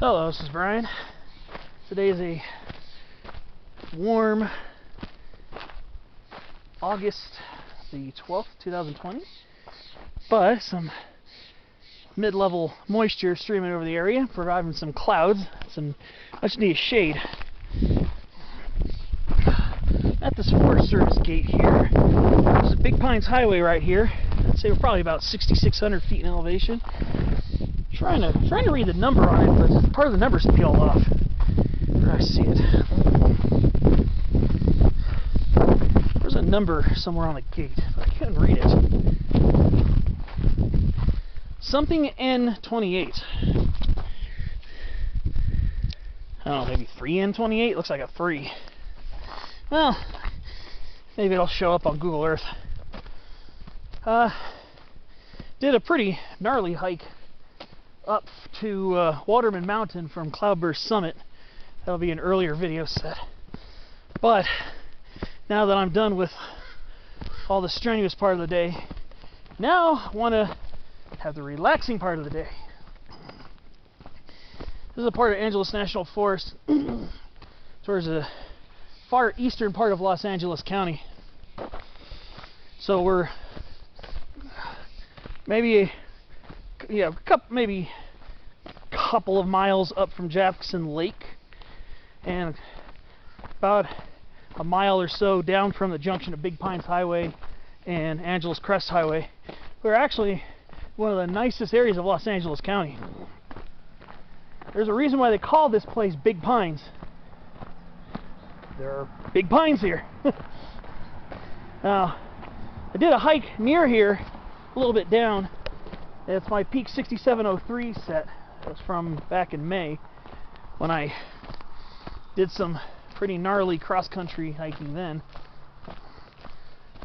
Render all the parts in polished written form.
Hello, this is Brian. Today is a warm August the 12th, 2020, but some mid-level moisture streaming over the area, providing some clouds, some much needed shade. At this Forest Service gate here, there's a Big Pines Highway right here. I'd say we're probably about 6,600 feet in elevation. Trying to read the number on it, but part of the number's peeled off. Where do I see it? There's a number somewhere on the gate, but I couldn't read it. Something N28. I don't know, maybe 3N28? Looks like a 3. Well, maybe it'll show up on Google Earth. Did a pretty gnarly hike up to Waterman Mountain from Cloudburst Summit. That'll be an earlier video set. But now that I'm done with all the strenuous part of the day, now I want to have the relaxing part of the day. This is a part of Angeles National Forest towards the far eastern part of Los Angeles County. So we're maybe a couple of miles up from Jackson Lake, and about a mile or so down from the junction of Big Pines Highway and Angeles Crest Highway. We're actually one of the nicest areas of Los Angeles County. There's a reason why they call this place Big Pines. There are big pines here. Now, I did a hike near here, a little bit down. It's my Peak 6703 set. It was from back in May when I did some pretty gnarly cross-country hiking then.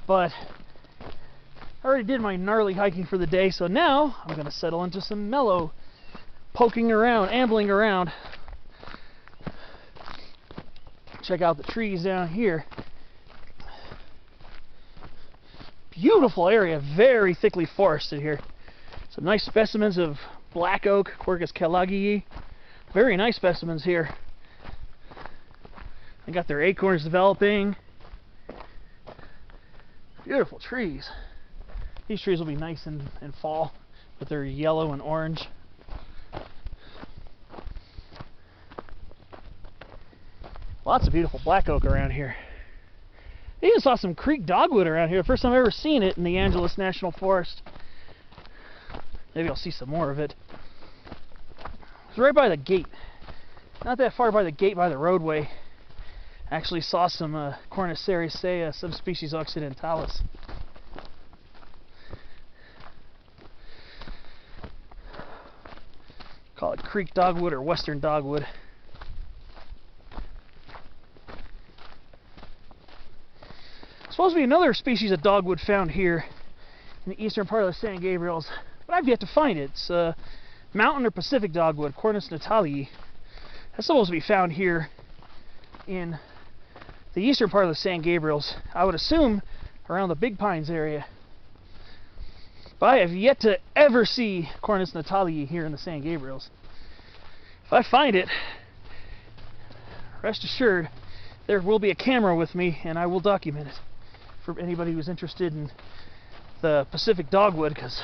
But I already did my gnarly hiking for the day, so now I'm going to settle into some mellow poking around, ambling around. Check out the trees down here. Beautiful area, very thickly forested here. Some nice specimens of black oak, Quercus kellogii. Very nice specimens here. They got their acorns developing. Beautiful trees. These trees will be nice in fall with their yellow and orange. Lots of beautiful black oak around here. I even saw some creek dogwood around here. First time I've ever seen it in the Angeles National Forest. Maybe I'll see some more of it. It's right by the gate. Not that far by the gate, by the roadway. Actually saw some Cornus sericea, subspecies occidentalis. Call it creek dogwood or western dogwood. Supposed to be another species of dogwood found here in the eastern part of the San Gabriels, but I've yet to find it. It's mountain or Pacific dogwood, Cornus natalii. That's supposed to be found here in the eastern part of the San Gabriels. I would assume around the Big Pines area. But I have yet to ever see Cornus natalii here in the San Gabriels. If I find it, rest assured, there will be a camera with me and I will document it for anybody who's interested in the Pacific dogwood, because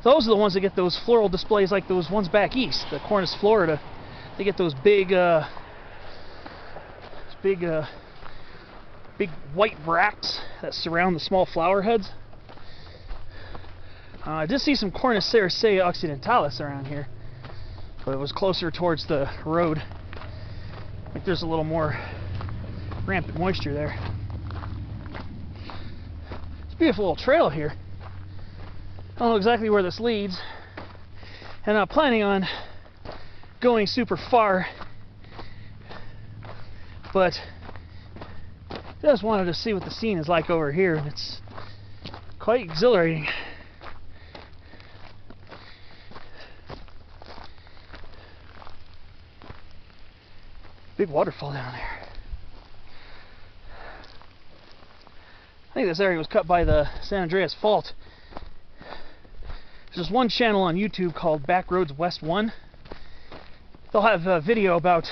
those are the ones that get those floral displays like those ones back east, the Cornus Florida. They get those big white bracts that surround the small flower heads. I did see some Cornus sericea occidentalis around here, but it was closer towards the road. I think there's a little more rampant moisture there. It's a beautiful little trail here. I don't know exactly where this leads, and I'm not planning on going super far, but just wanted to see what the scene is like over here, and it's quite exhilarating. Big waterfall down there. I think this area was cut by the San Andreas Fault. There's this one channel on YouTube called Backroads West 1. they'll have a video about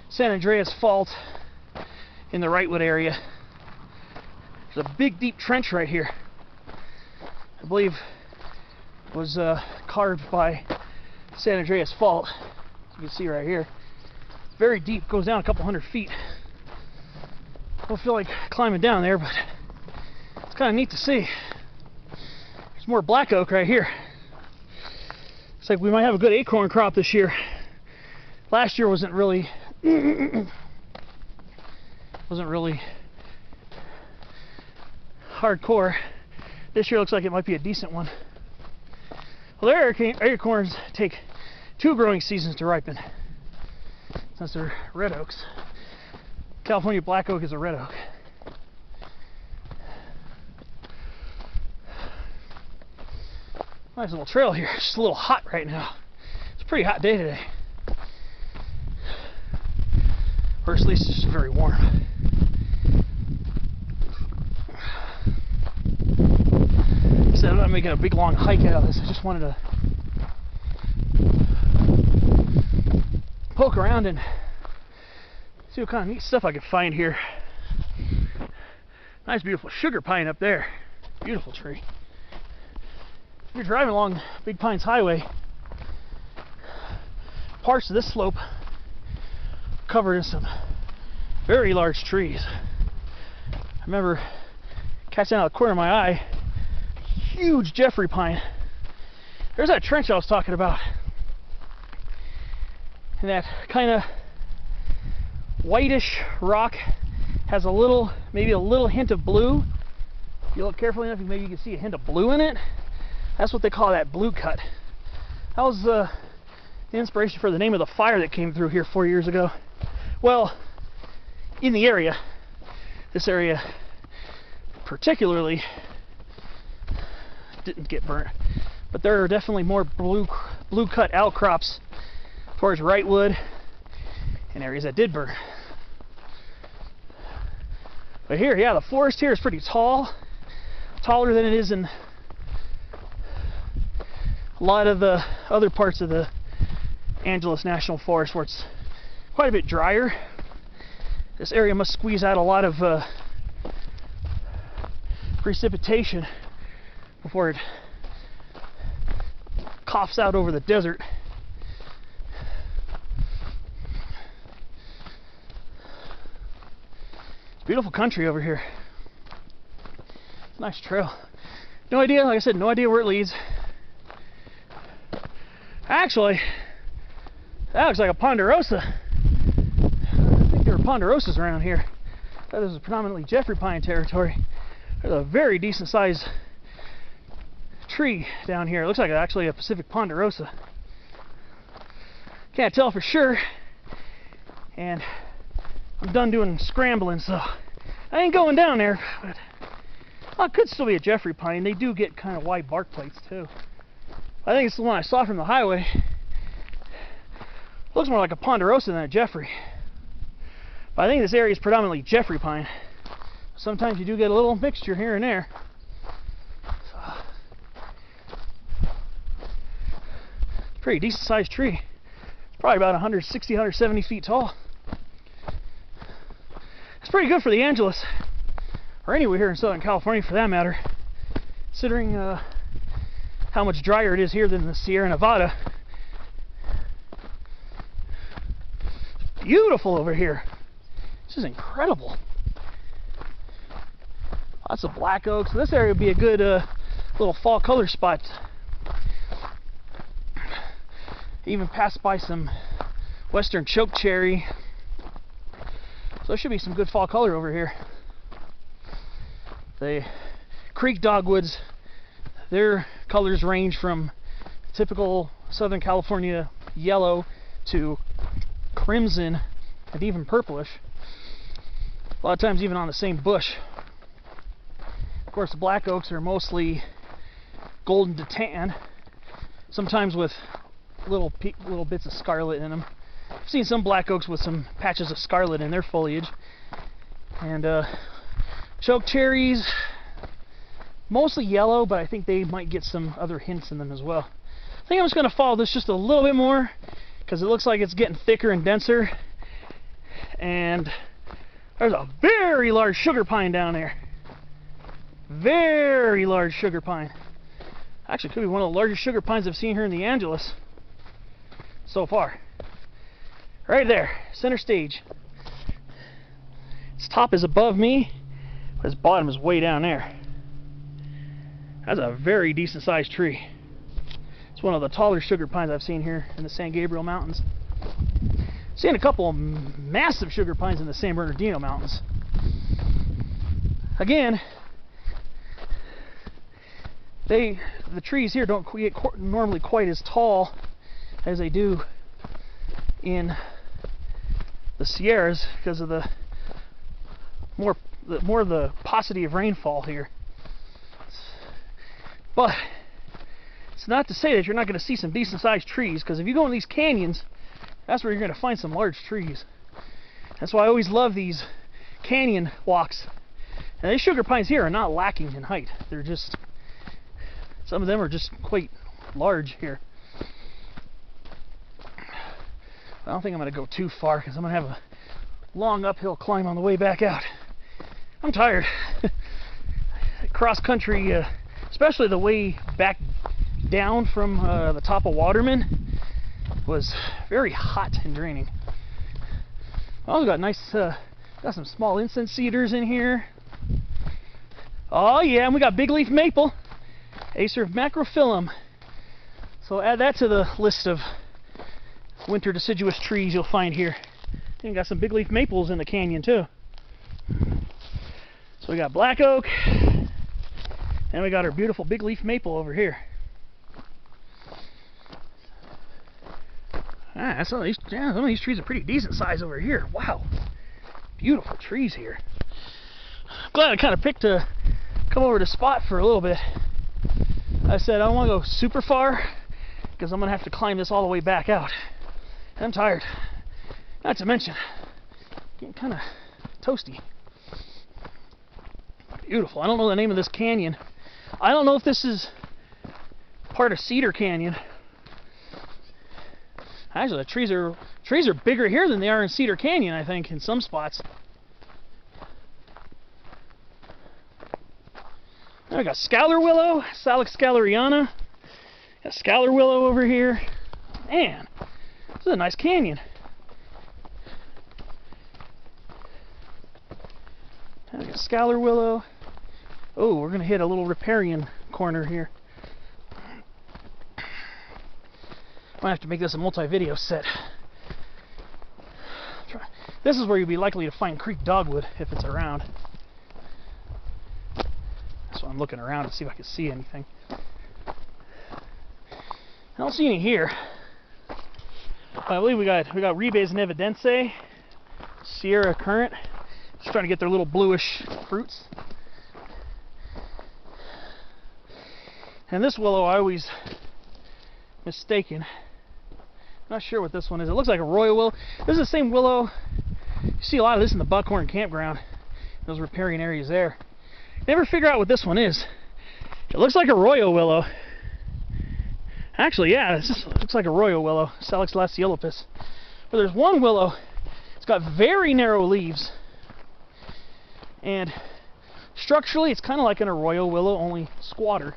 San Andreas Fault in the Wrightwood area. There's a big deep trench right here. I believe it was carved by San Andreas Fault. As you can see right here. Very deep, goes down a couple hundred feet. Don't feel like climbing down there, but it's kind of neat to see. There's more black oak right here. Looks like we might have a good acorn crop this year. Last year wasn't really hardcore. This year looks like it might be a decent one. Well, their acorns take 2 growing seasons to ripen, since they're red oaks. California black oak is a red oak. Nice little trail here. It's just a little hot right now. It's a pretty hot day today. Or at least it's just very warm. So I'm not making a big long hike out of this. I just wanted to poke around and see what kind of neat stuff I could find here. Nice beautiful sugar pine up there. Beautiful tree. If you're driving along Big Pines Highway, parts of this slope covered in some very large trees. I remember catching out of the corner of my eye huge Jeffrey pine. There's that trench I was talking about. And that kind of whitish rock has a little, maybe a little hint of blue. If you look carefully enough, maybe you can see a hint of blue in it. That's what they call that blue cut. That was the inspiration for the name of the fire that came through here 4 years ago. Well, in the area, this area particularly didn't get burnt, but there are definitely more blue cut outcrops towards Wrightwood and areas that did burn. But here, yeah, the forest here is pretty tall, taller than it is in a lot of the other parts of the Angeles National Forest, where it's quite a bit drier. This area must squeeze out a lot of precipitation before it coughs out over the desert. It's beautiful country over here. Nice trail. No idea, like I said, no idea where it leads. Actually, that looks like a ponderosa. I think there were ponderosas around here. I thought this was predominantly Jeffrey pine territory. There's a very decent sized tree down here. It looks like actually a Pacific ponderosa. Can't tell for sure. And I'm done doing scrambling, so I ain't going down there. But well, it could still be a Jeffrey pine. They do get kind of wide bark plates too. I think it's the one I saw from the highway. Looks more like a ponderosa than a Jeffrey. But I think this area is predominantly Jeffrey pine. Sometimes you do get a little mixture here and there. So, pretty decent sized tree. It's probably about 160, 170 feet tall. It's pretty good for the Angeles, or anywhere here in Southern California for that matter, considering how much drier it is here than the Sierra Nevada. It's beautiful over here. This is incredible. Lots of black oak, so this area would be a good little fall color spot. Even passed by some western chokecherry, so there should be some good fall color over here. The creek dogwoods, their colors range from typical Southern California yellow to crimson and even purplish. A lot of times even on the same bush. Of course, the black oaks are mostly golden to tan, sometimes with little bits of scarlet in them. I've seen some black oaks with some patches of scarlet in their foliage. And chokecherries, mostly yellow, but I think they might get some other hints in them as well. I think I'm just going to follow this just a little bit more, because it looks like it's getting thicker and denser. And there's a very large sugar pine down there. Very large sugar pine. Actually, could be one of the largest sugar pines I've seen here in the Angeles so far. Right there, center stage. Its top is above me, but its bottom is way down there. That's a very decent sized tree. It's one of the taller sugar pines I've seen here in the San Gabriel Mountains. Seen a couple of massive sugar pines in the San Bernardino Mountains. Again, the trees here don't get normally quite as tall as they do in the Sierras because of the more of the paucity of rainfall here. But it's not to say that you're not going to see some decent sized trees, because if you go in these canyons, that's where you're going to find some large trees. That's why I always love these canyon walks. And these sugar pines here are not lacking in height. They're just, some of them are just quite large here. I don't think I'm going to go too far, because I'm going to have a long uphill climb on the way back out. I'm tired. Cross country, especially the way back down from the top of Waterman, was very hot and draining. Also got nice, got some small incense cedars in here. Oh yeah, and we got big leaf maple, Acer macrophyllum. So add that to the list of winter deciduous trees you'll find here. And got some big leaf maples in the canyon too. So we got black oak, and we got our beautiful big leaf maple over here. Ah, some of these trees are pretty decent size over here. Wow, beautiful trees here. Glad I kind of picked to come over to Spot for a little bit. I said I don't want to go super far because I'm gonna have to climb this all the way back out. And I'm tired. Not to mention, getting kind of toasty. Beautiful. I don't know the name of this canyon. I don't know if this is part of Cedar Canyon. Actually, the trees are bigger here than they are in Cedar Canyon, I think, in some spots. Now we got Scalar Willow, Salix scalariana. Got Scalar Willow over here. Man, this is a nice canyon. Now we got Scalar Willow. Oh, we're gonna hit a little riparian corner here. Might have to make this a multi-video set. This is where you'd be likely to find creek dogwood if it's around. So I'm looking around to see if I can see anything. I don't see any here. I believe we got Rebes nevadense, Sierra currant. Just trying to get their little bluish fruits. And this willow I always mistaken. Not sure what this one is. It looks like a royal willow. This is the same willow. You see a lot of this in the Buckhorn campground. Those riparian areas there. Never figure out what this one is. It looks like a royal willow. Actually, yeah, this looks like a royal willow, Salix lasiolopus. But there's one willow. It's got very narrow leaves. And structurally, it's kind of like an arroyo willow, only squatter.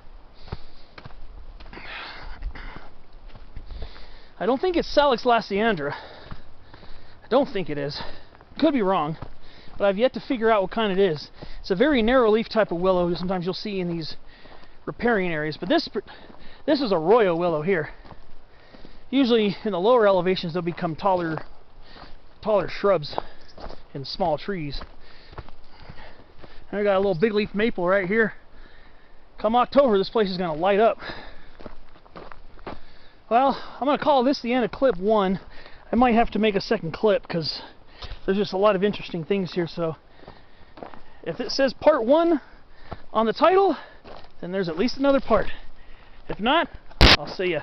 I don't think it's Salix lasiandra. I don't think it is. Could be wrong, but I've yet to figure out what kind it is. It's a very narrow leaf type of willow. Sometimes you'll see in these riparian areas, but this is a royal willow here. Usually in the lower elevations they'll become taller shrubs and small trees. And we got a little big leaf maple right here. Come October, this place is going to light up. Well, I'm going to call this the end of clip 1. I might have to make a second clip because there's just a lot of interesting things here. So if it says part 1 on the title, then there's at least another part. If not, I'll see ya.